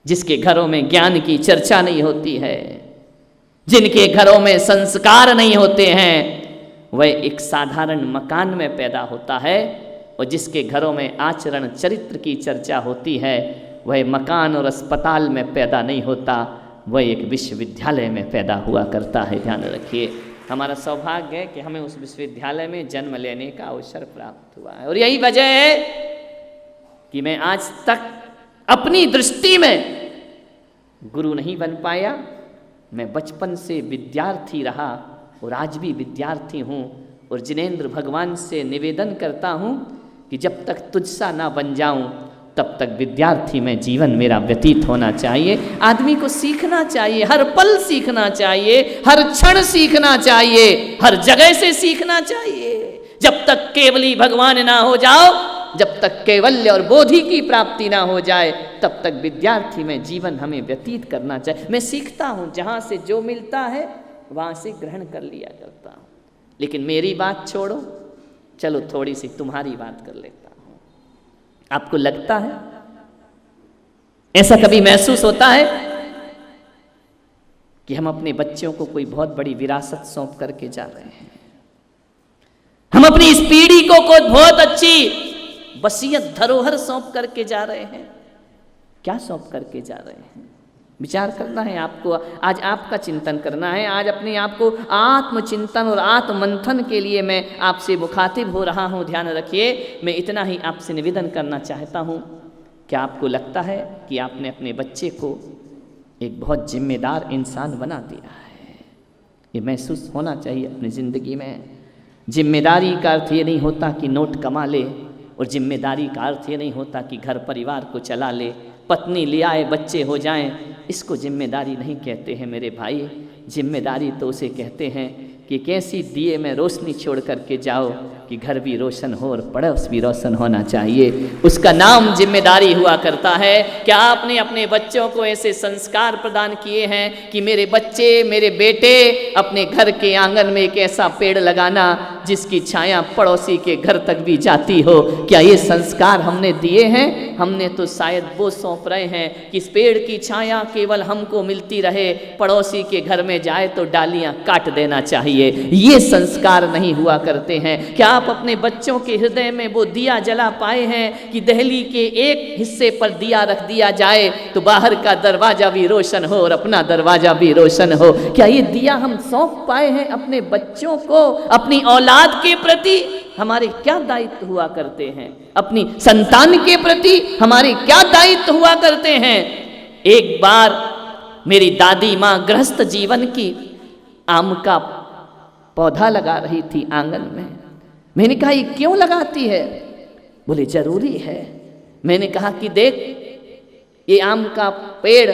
जिसके घरों में ज्ञान की चर्चा नहीं होती है, जिनके घरों में संस्कार नहीं होते हैं, वह एक साधारण मकान में पैदा होता है। और जिसके घरों में आचरण चरित्र की चर्चा होती है, वह मकान और अस्पताल में पैदा नहीं होता, वह एक विश्वविद्यालय में पैदा हुआ करता है। ध्यान रखिए, हमारा सौभाग्य है कि हमें उस विश्वविद्यालय में जन्म लेने का अवसर प्राप्त हुआ है। और यही वजह है कि मैं आज तक अपनी दृष्टि में गुरु नहीं बन पाया। मैं बचपन से विद्यार्थी रहा और आज भी विद्यार्थी हूँ। और जिनेंद्र भगवान से निवेदन करता हूँ कि जब तक तुझसा ना बन जाऊँ तब तक विद्यार्थी में जीवन मेरा व्यतीत होना चाहिए। आदमी को सीखना चाहिए, हर पल सीखना चाहिए, हर क्षण सीखना चाहिए, हर जगह से सीखना चाहिए। जब तक केवली भगवान ना हो जाओ, जब तक कैवल्य और बोधि की प्राप्ति ना हो जाए, तब तक विद्यार्थी में जीवन हमें व्यतीत करना चाहिए। मैं सीखता हूँ, जहाँ से जो मिलता है वहाँ से ग्रहण कर लिया करता हूँ। लेकिन मेरी बात छोड़ो, चलो थोड़ी सी तुम्हारी बात कर लेता हूँ। आपको लगता है, ऐसा कभी महसूस होता है कि हम अपने बच्चों को कोई बहुत बड़ी विरासत सौंप करके जा रहे हैं? हम अपनी इस पीढ़ी को कोई बहुत अच्छी वसीयत धरोहर सौंप करके जा रहे हैं? क्या सौंप करके जा रहे हैं? विचार करना है आपको। आज आपका चिंतन करना है। आज अपने आप को आत्मचिंतन और आत्ममंथन के लिए मैं आपसे मुखातिब हो रहा हूँ। ध्यान रखिए, मैं इतना ही आपसे निवेदन करना चाहता हूँ। क्या आपको लगता है कि आपने अपने बच्चे को एक बहुत जिम्मेदार इंसान बना दिया है? ये महसूस होना चाहिए अपनी ज़िंदगी में। जिम्मेदारी का अर्थ ये नहीं होता कि नोट कमा ले, और जिम्मेदारी का अर्थ ये नहीं होता कि घर परिवार को चला ले, पत्नी ले आए, बच्चे हो जाएं। इसको जिम्मेदारी नहीं कहते हैं मेरे भाई। जिम्मेदारी तो उसे कहते हैं कि कैसी दिए में रोशनी छोड़ करके जाओ कि घर भी रोशन हो और पड़ोस भी रोशन होना चाहिए। उसका नाम जिम्मेदारी हुआ करता है। क्या आपने अपने बच्चों को ऐसे संस्कार प्रदान किए हैं कि मेरे बच्चे, मेरे बेटे अपने घर के आंगन में एक ऐसा पेड़ लगाना जिसकी छाया पड़ोसी के घर तक भी जाती हो? क्या ये संस्कार हमने दिए हैं? हमने तो शायद वो सौंप रहे हैं कि इस पेड़ की छाया केवल हमको मिलती रहे, पड़ोसी के घर में जाए तो डालियां काट देना चाहिए। ये संस्कार नहीं हुआ करते हैं। क्या आप अपने बच्चों के हृदय में वो दिया जला पाए हैं कि दहली के एक हिस्से पर दिया रख दिया जाए तो बाहर का दरवाजा भी रोशन हो और अपना दरवाजा भी रोशन हो? क्या ये दिया हम सौंप पाए हैं अपने बच्चों को? अपनी औलाद के प्रति हमारे क्या दायित्व हुआ करते हैं? अपनी संतान के प्रति हमारे क्या दायित्व हुआ करते हैं? एक बार मेरी दादी माँ गृहस्थ जीवन की आम का पौधा लगा रही थी आंगन में। मैंने कहा ये क्यों लगाती है? बोले जरूरी है। मैंने कहा कि देख, ये आम का पेड़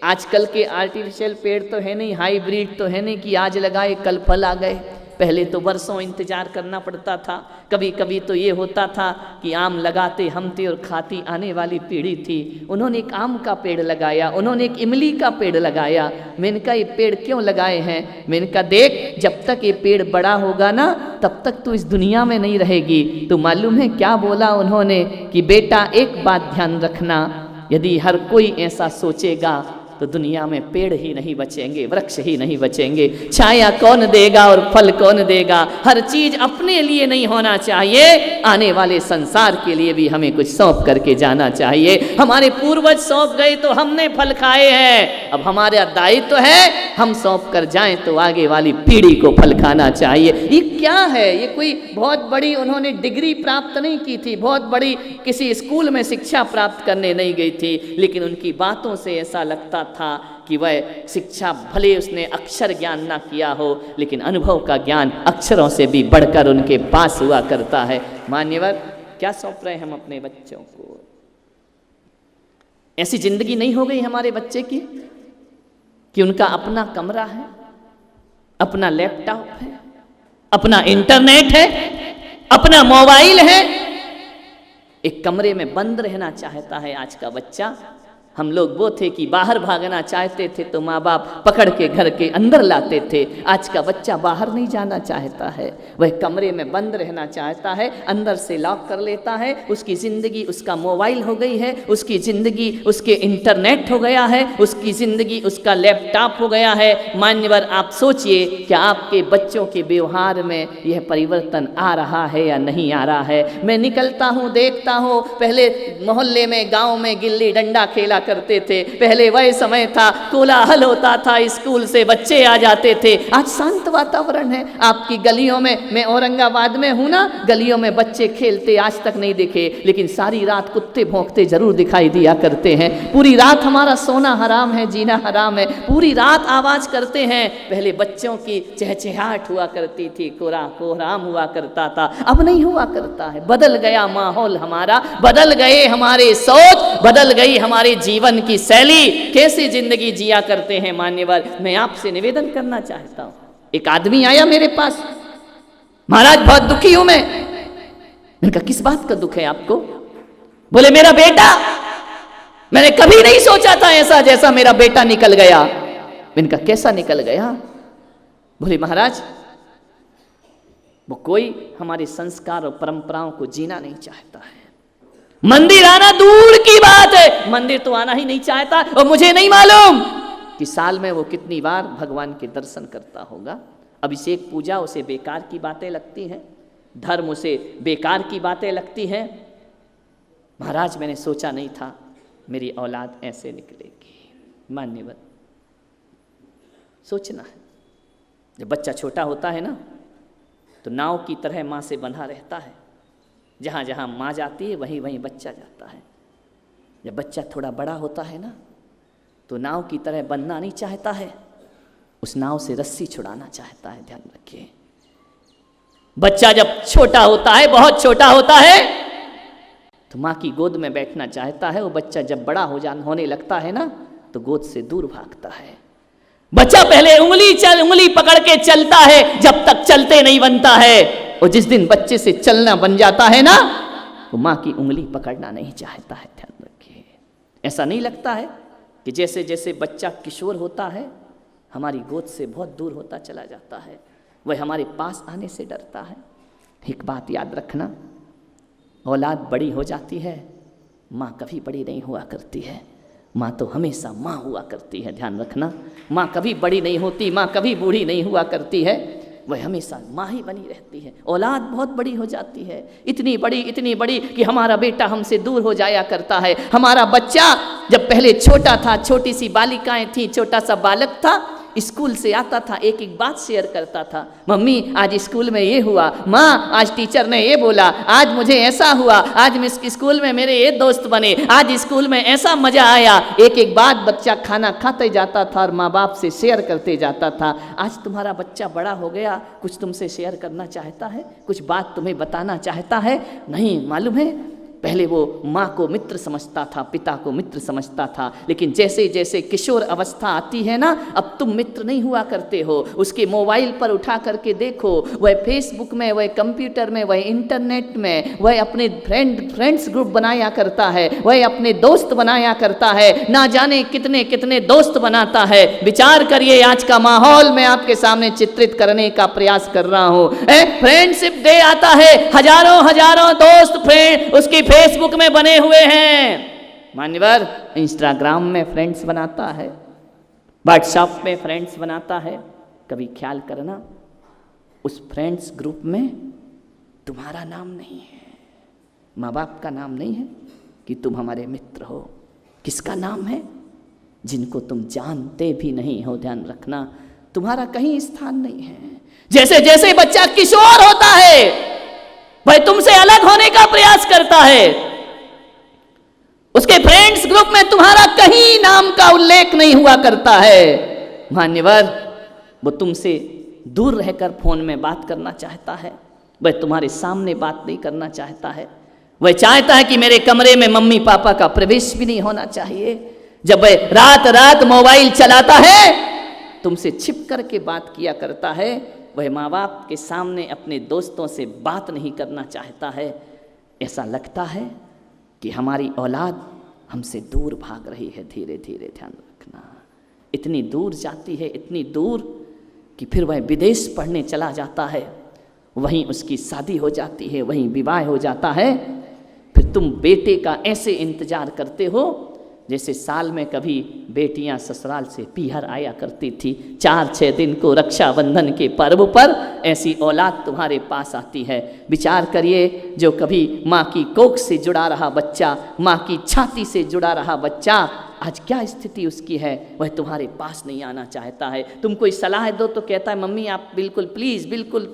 आजकल के आर्टिफिशियल पेड़ तो है नहीं, हाइब्रिड तो है नहीं कि आज लगाए कल फल आ गए। पहले तो वर्षों इंतजार करना पड़ता था। कभी कभी तो ये होता था कि आम लगाते हम थे और खाती आने वाली पीढ़ी थी। उन्होंने एक आम का पेड़ लगाया, उन्होंने एक इमली का पेड़ लगाया। मैंने कहा ये पेड़ क्यों लगाए हैं? मैंने कहा देख, जब तक ये पेड़ बड़ा होगा ना तब तक तू इस दुनिया में नहीं रहेगी। तो मालूम है क्या बोला उन्होंने कि बेटा एक बात ध्यान रखना, यदि हर कोई ऐसा सोचेगा तो दुनिया में पेड़ ही नहीं बचेंगे, वृक्ष ही नहीं बचेंगे। छाया कौन देगा और फल कौन देगा? हर चीज अपने लिए नहीं होना चाहिए, आने वाले संसार के लिए भी हमें कुछ सौंप करके जाना चाहिए। हमारे पूर्वज सौंप गए तो हमने फल खाए हैं, अब हमारा दायित्व है हम सौंप कर जाएं तो आगे वाली पीढ़ी को फल खाना चाहिए। ये क्या है? ये कोई बहुत बड़ी उन्होंने डिग्री प्राप्त नहीं की थी, बहुत बड़ी किसी स्कूल में शिक्षा प्राप्त करने नहीं गई थी, लेकिन उनकी बातों से ऐसा लगता था कि वह शिक्षा भले उसने अक्षर ज्ञान ना किया हो, लेकिन अनुभव का ज्ञान अक्षरों से भी बढ़कर उनके पास हुआ करता है। मान्यवर, क्या सौंप रहे हैं हम अपने बच्चों को? ऐसी जिंदगी नहीं हो गई हमारे बच्चे की कि उनका अपना कमरा है, अपना लैपटॉप है, अपना इंटरनेट है, अपना मोबाइल है। एक कमरे में बंद रहना चाहता है आज का बच्चा। हम लोग वो थे कि बाहर भागना चाहते थे तो माँ बाप पकड़ के घर के अंदर लाते थे। आज का बच्चा बाहर नहीं जाना चाहता है, वह कमरे में बंद रहना चाहता है, अंदर से लॉक कर लेता है। उसकी ज़िंदगी उसका मोबाइल हो गई है, उसकी ज़िंदगी उसके इंटरनेट हो गया है, उसकी ज़िंदगी उसका लैपटॉप हो गया है। मान्यवर, आप सोचिए कि आपके बच्चों के व्यवहार में यह परिवर्तन आ रहा है या नहीं आ रहा है। मैं निकलता हूँ, देखता हूँ, पहले मोहल्ले में गाँव में गिल्ली डंडा खेला करते थे, पहले वह समय था, कोलाहल होता था, स्कूल से बच्चे आ जाते थे। आज शांत वातावरण है। आपकी गलियों में, मैं औरंगाबाद में हूं ना, गलियों में बच्चे खेलते आज तक नहीं दिखे, लेकिन सारी रात कुत्ते भौंकते जरूर दिखाई दिया करते हैं। पूरी रात हमारा सोना हराम है, जीना हराम है, पूरी रात आवाज करते हैं। पहले बच्चों की चहचहाहट हुआ करती थी, कोहराम हुआ करता था, अब नहीं हुआ करता है। बदल गया माहौल हमारा, बदल गए हमारे सोच, बदल गई हमारे जीवन की शैली, कैसी जिंदगी जिया करते हैं। मान्यवर, मैं आपसे निवेदन करना चाहता हूं। एक आदमी आया मेरे पास, महाराज बहुत दुखी हूं मैं। मैंने कहा किस बात का दुख है आपको? बोले मेरा बेटा, मैंने कभी नहीं सोचा था ऐसा जैसा मेरा बेटा निकल गया। मैंने कहा कैसा निकल गया? बोले महाराज वो कोई हमारे संस्कार और परंपराओं को जीना नहीं चाहता है। मंदिर आना दूर की बात है, मंदिर तो आना ही नहीं चाहता, और मुझे नहीं मालूम कि साल में वो कितनी बार भगवान के दर्शन करता होगा। अभिषेक पूजा उसे बेकार की बातें लगती हैं, धर्म उसे बेकार की बातें लगती हैं। महाराज मैंने सोचा नहीं था मेरी औलाद ऐसे निकलेगी। मान्यवर, सोचना है, जब बच्चा छोटा होता है ना तो नाव की तरह माँ से बंधा रहता है, जहाँ जहाँ माँ जाती है वहीं वहीं बच्चा जाता है। जब बच्चा थोड़ा बड़ा होता है ना तो नाव की तरह बनना नहीं चाहता है, उस नाव से रस्सी छुड़ाना चाहता है। ध्यान रखिए, बच्चा जब छोटा होता है, बहुत छोटा होता है, तो माँ की गोद में बैठना चाहता है। वो बच्चा जब बड़ा होने लगता है ना तो गोद से दूर भागता है। बच्चा पहले उंगली पकड़ के चलता है, जब तक चलते नहीं बनता है। और जिस दिन बच्चे से चलना बन जाता है ना, वो माँ की उंगली पकड़ना नहीं चाहता है। ध्यान रखिए, ऐसा नहीं लगता है कि जैसे जैसे बच्चा किशोर होता है हमारी गोद से बहुत दूर होता चला जाता है, वह हमारे पास आने से डरता है। एक बात याद रखना, औलाद बड़ी हो जाती है, माँ कभी बड़ी नहीं हुआ करती है। माँ तो हमेशा माँ हुआ करती है। ध्यान रखना, माँ कभी बड़ी नहीं होती, माँ कभी बूढ़ी नहीं हुआ करती है, वह हमेशा माँ ही बनी रहती है। औलाद बहुत बड़ी हो जाती है, इतनी बड़ी कि हमारा बेटा हमसे दूर हो जाया करता है। हमारा बच्चा जब पहले छोटा था, छोटी सी बालिकाएं थी, छोटा सा बालक था, स्कूल से आता था, एक एक बात शेयर करता था। मम्मी आज स्कूल में ये हुआ, माँ आज टीचर ने ये बोला, आज मुझे ऐसा हुआ, आज मैं स्कूल में मेरे ये दोस्त बने, आज स्कूल में ऐसा मजा आया। एक एक बात बच्चा खाना खाते जाता था और माँ बाप से शेयर करते जाता था। आज तुम्हारा बच्चा बड़ा हो गया, कुछ तुमसे शेयर करना चाहता है, कुछ बात तुम्हें बताना चाहता है? नहीं, मालूम है पहले वो माँ को मित्र समझता था, पिता को मित्र समझता था, लेकिन जैसे जैसे किशोर अवस्था आती है ना, अब तुम मित्र नहीं हुआ करते हो। उसके मोबाइल पर उठा करके देखो, वह फेसबुक में, वह कंप्यूटर में, वह इंटरनेट में, वह अपने फ्रेंड्स ग्रुप बनाया करता है, वह अपने दोस्त बनाया करता है, ना जाने कितने कितने दोस्त बनाता है। विचार करिए, आज का माहौल मैं आपके सामने चित्रित करने का प्रयास कर रहा हूँ। फ्रेंडशिप डे आता है, हजारों दोस्त फ्रेंड उसकी फेसबुक में बने हुए हैं। मान्यवर, इंस्टाग्राम में फ्रेंड्स बनाता है, व्हाट्सएप में फ्रेंड्स बनाता है। कभी ख्याल करना, उस फ्रेंड्स ग्रुप में तुम्हारा नाम नहीं है, माँ बाप का नाम नहीं है कि तुम हमारे मित्र हो। किसका नाम है? जिनको तुम जानते भी नहीं हो। ध्यान रखना, तुम्हारा कहीं स्थान नहीं है। जैसे जैसे बच्चा किशोर होता है वह तुमसे अलग होने का प्रयास करता है, उसके फ्रेंड्स ग्रुप में तुम्हारा कहीं नाम का उल्लेख नहीं हुआ करता है। मान्यवर, वो तुमसे दूर रहकर फोन में बात करना चाहता है, वह तुम्हारे सामने बात नहीं करना चाहता है। वह चाहता है कि मेरे कमरे में मम्मी पापा का प्रवेश भी नहीं होना चाहिए। जब वह रात रात मोबाइल चलाता है, तुमसे छिप करके बात किया करता है। वह माँ बाप के सामने अपने दोस्तों से बात नहीं करना चाहता है। ऐसा लगता है कि हमारी औलाद हमसे दूर भाग रही है, धीरे धीरे ध्यान रखना। इतनी दूर जाती है, इतनी दूर कि फिर वह विदेश पढ़ने चला जाता है, वहीं उसकी शादी हो जाती है, वहीं विवाह हो जाता है। फिर तुम बेटे का ऐसे इंतजार करते हो जैसे साल में कभी बेटियां ससुराल से पीहर आया करती थी, 4-6 दिन को रक्षाबंधन के पर्व पर ऐसी औलाद तुम्हारे पास आती है। विचार करिए, जो कभी माँ की कोख से जुड़ा रहा बच्चा, माँ की छाती से जुड़ा रहा बच्चा, आज क्या स्थिति उसकी है, वह तुम्हारे पास नहीं आना चाहता है। तुम कोई सलाह दो तो कहता है मम्मी आप बिल्कुल प्लीज़, बिल्कुल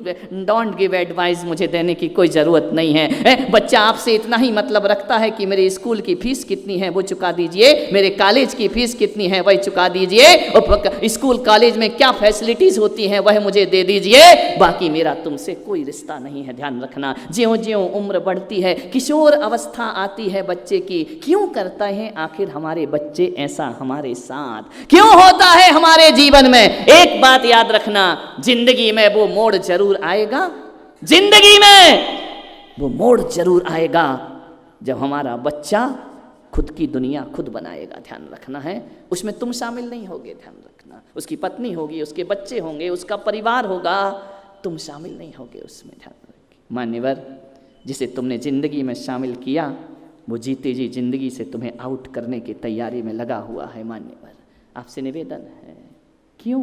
डोंट गिव एडवाइस, मुझे देने की कोई ज़रूरत नहीं है। बच्चा आपसे इतना ही मतलब रखता है कि मेरे स्कूल की फ़ीस कितनी है वो चुका दीजिए, मेरे कॉलेज की फ़ीस कितनी है वही चुका दीजिए, और स्कूल कॉलेज में क्या फैसिलिटीज़ होती हैं वह मुझे दे दीजिए, बाकी मेरा तुमसे कोई रिश्ता नहीं है। ध्यान रखना, ज्यों ज्यों उम्र बढ़ती है, किशोर अवस्था आती है बच्चे की, क्यों करता है आखिर हमारे बच्चे ऐसा हमारे साथ, क्यों होता है हमारे जीवन में? एक बात याद रखना, जिंदगी में वो मोड़ जरूर आएगा, जिंदगी में वो मोड़ जरूर आएगा जब हमारा बच्चा खुद की दुनिया खुद बनाएगा। ध्यान रखना है, उसमें तुम शामिल नहीं होगे। ध्यान रखना, उसकी पत्नी होगी, उसके बच्चे होंगे, उसका परिवार होगा, तुम शामिल नहीं होगे उसमें। ध्यान रखिए मान्यवर, जिसे तुमने जिंदगी में शामिल किया वो जीते जी जिंदगी से तुम्हें आउट करने की तैयारी में लगा हुआ है। मान्यवर, आपसे निवेदन है, क्यों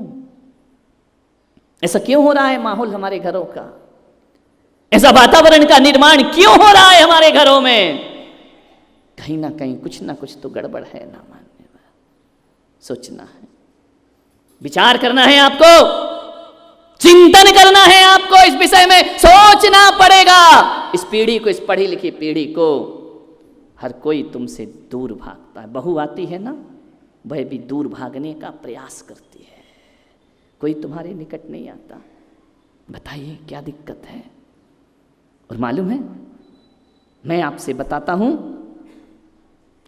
ऐसा क्यों हो रहा है? माहौल हमारे घरों का, ऐसा वातावरण का निर्माण क्यों हो रहा है हमारे घरों में? कहीं ना कहीं कुछ ना कुछ तो गड़बड़ है ना। मान्यवर, सोचना है, विचार करना है, आपको चिंतन करना है, आपको इस विषय में सोचना पड़ेगा। इस पीढ़ी को, इस पढ़ी लिखी पीढ़ी को हर कोई तुमसे दूर भागता है। बहू आती है ना, वह भी दूर भागने का प्रयास करती है, कोई तुम्हारे निकट नहीं आता। बताइए क्या दिक्कत है? और मालूम है, मैं आपसे बताता हूं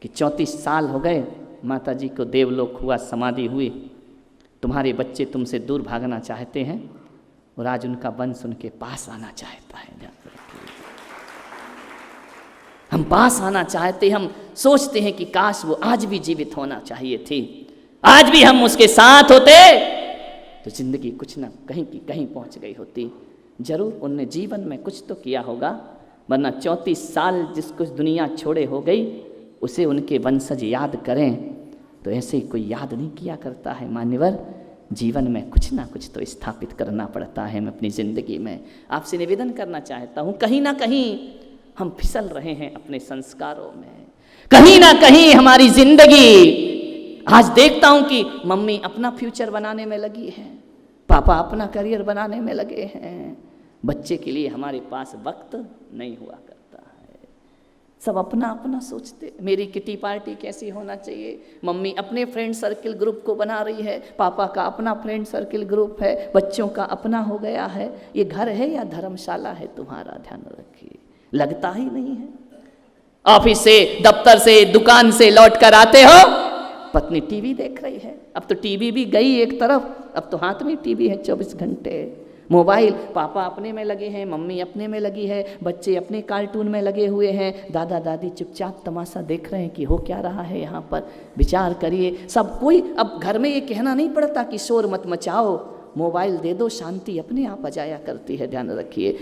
कि 34 साल हो गए माता जी को देवलोक हुआ, समाधि हुई, तुम्हारे बच्चे तुमसे दूर भागना चाहते हैं और आज उनका वंश उनके पास आना चाहता है। हम पास आना चाहते, हम सोचते हैं कि काश वो आज भी जीवित होना चाहिए थी, आज भी हम उसके साथ होते तो जिंदगी कुछ ना कहीं की कहीं पहुंच गई होती। जरूर उनने जीवन में कुछ तो किया होगा, वरना 34 साल जिसको दुनिया छोड़े हो गई उसे उनके वंशज याद करें तो ऐसे ही कोई याद नहीं किया करता है। मान्यवर, जीवन में कुछ ना कुछ तो स्थापित करना पड़ता है। मैं अपनी ज़िंदगी में आपसे निवेदन करना चाहता हूँ, कहीं ना कहीं हम फिसल रहे हैं अपने संस्कारों में, कहीं ना कहीं हमारी जिंदगी, आज देखता हूं कि मम्मी अपना फ्यूचर बनाने में लगी है, पापा अपना करियर बनाने में लगे हैं, बच्चे के लिए हमारे पास वक्त नहीं हुआ करता है। सब अपना अपना सोचते, मेरी किटी पार्टी कैसी होना चाहिए, मम्मी अपने फ्रेंड सर्किल ग्रुप को बना रही है, पापा का अपना फ्रेंड सर्किल ग्रुप है, बच्चों का अपना हो गया है। ये घर है या धर्मशाला है तुम्हारा? ध्यान रखिए, लगता ही नहीं है। ऑफिस से, दफ्तर से, दुकान से लौट कर आते हो, पत्नी टीवी देख रही है, अब तो टीवी भी गई एक तरफ, अब तो हाथ में टीवी है 24 घंटे, मोबाइल, पापा अपने में लगे हैं, मम्मी अपने में लगी है, बच्चे अपने कार्टून में लगे हुए हैं, दादा दादी चुपचाप तमाशा देख रहे हैं कि हो क्या रहा है यहाँ पर। विचार करिए, सब कोई, अब घर में ये कहना नहीं पड़ता कि शोर मत मचाओ, मोबाइल दे दो, शांति अपने आप आ जाया करती है। ध्यान रखिए।